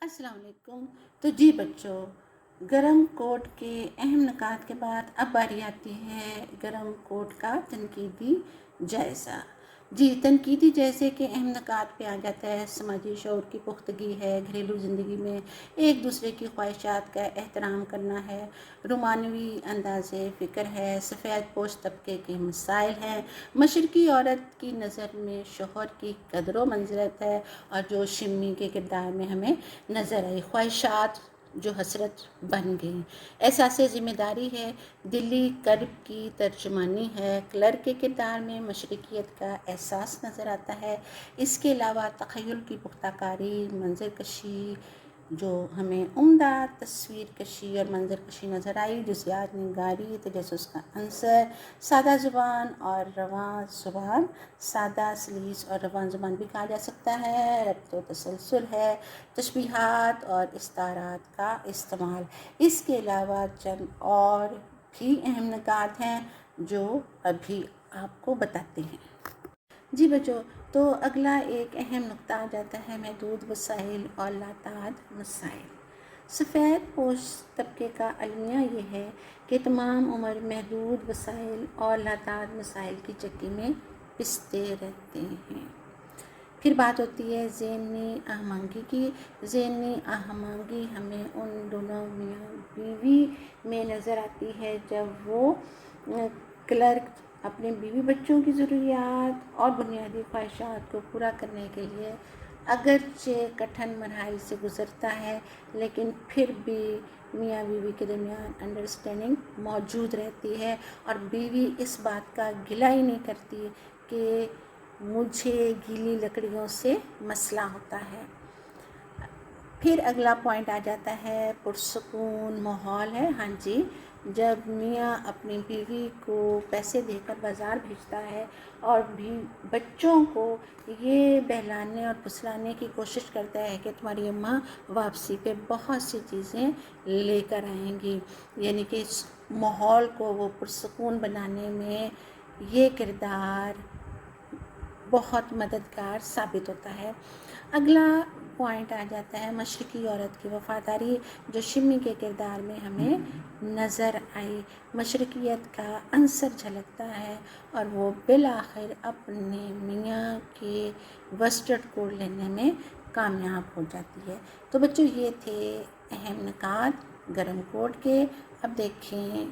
السلام علیکم۔ تو جی بچوں، گرم کوٹ کے اہم نکات کے بعد اب باری آتی ہے گرم کوٹ کا تنقیدی جائزہ۔ جی، تنقیدی جائزے کے اہم نکات پہ آ جاتا ہے سماجی شعور کی پختگی ہے، گھریلو زندگی میں ایک دوسرے کی خواہشات کا احترام کرنا ہے، رومانوی انداز فکر ہے، سفید پوش طبقے کے مسائل ہیں، مشرقی عورت کی نظر میں شوہر کی قدر و منزلت ہے، اور جو شمی کے کردار میں ہمیں نظر آئی خواہشات جو حسرت بن گئی، احساس ذمہ داری ہے، دلی کرب کی ترجمانی ہے، کلرک کے کردار میں مشرقیت کا احساس نظر آتا ہے۔ اس کے علاوہ تخیل کی پختہ کاری، منظر کشی، جو ہمیں عمدہ تصویر کشی اور منظر کشی نظر آئی، جزیات نگاری، تجسس کا عنصر، سادہ زبان اور رواں زبان، سادہ سلیس اور رواں زبان بھی کہا جا سکتا ہے، ربط و تسلسل ہے، تشبیہات اور استعارات کا استعمال۔ اس کے علاوہ چند اور بھی اہم نکات ہیں جو ابھی آپ کو بتاتے ہیں۔ جی بچوں، تو اگلا ایک اہم نقطہ آ جاتا ہے محدود وسائل اور لاتعداد مسائل۔ سفید پوش طبقے کا المیہ یہ ہے کہ تمام عمر محدود وسائل اور لاتعداد مسائل کی چکی میں پستے رہتے ہیں۔ پھر بات ہوتی ہے ذہنی اہمانگی کی۔ ذہنی اہمانگی ہمیں ان دونوں میاں بیوی میں نظر آتی ہے جب وہ کلرک اپنے بیوی بچوں کی ضروریات اور بنیادی خواہشات کو پورا کرنے کے لیے اگرچہ کٹھن مراحل سے گزرتا ہے، لیکن پھر بھی میاں بیوی کے درمیان انڈرسٹینڈنگ موجود رہتی ہے، اور بیوی اس بات کا گلہ ہی نہیں کرتی کہ مجھے گیلی لکڑیوں سے مسئلہ ہوتا ہے۔ پھر اگلا پوائنٹ آ جاتا ہے پرسکون ماحول ہے۔ ہاں جی، جب میاں اپنی بیوی کو پیسے دے کر بازار بھیجتا ہے اور بھی بچوں کو یہ بہلانے اور پھسلانے کی کوشش کرتا ہے کہ تمہاری اماں واپسی پہ بہت سی چیزیں لے کر آئیں گی، یعنی کہ اس ماحول کو وہ پرسکون بنانے میں یہ کردار بہت مددگار ثابت ہوتا ہے۔ اگلا پوائنٹ آ جاتا ہے مشرقی عورت کی وفاداری، جو شمی کے کردار میں ہمیں نظر آئی۔ مشرقیت کا عنصر جھلکتا ہے اور وہ بالآخر اپنے میاں کے وسٹرڈ کوٹ لینے میں کامیاب ہو جاتی ہے۔ تو بچوں، یہ تھے اہم نکات گرم کوٹ کے۔ اب دیکھیں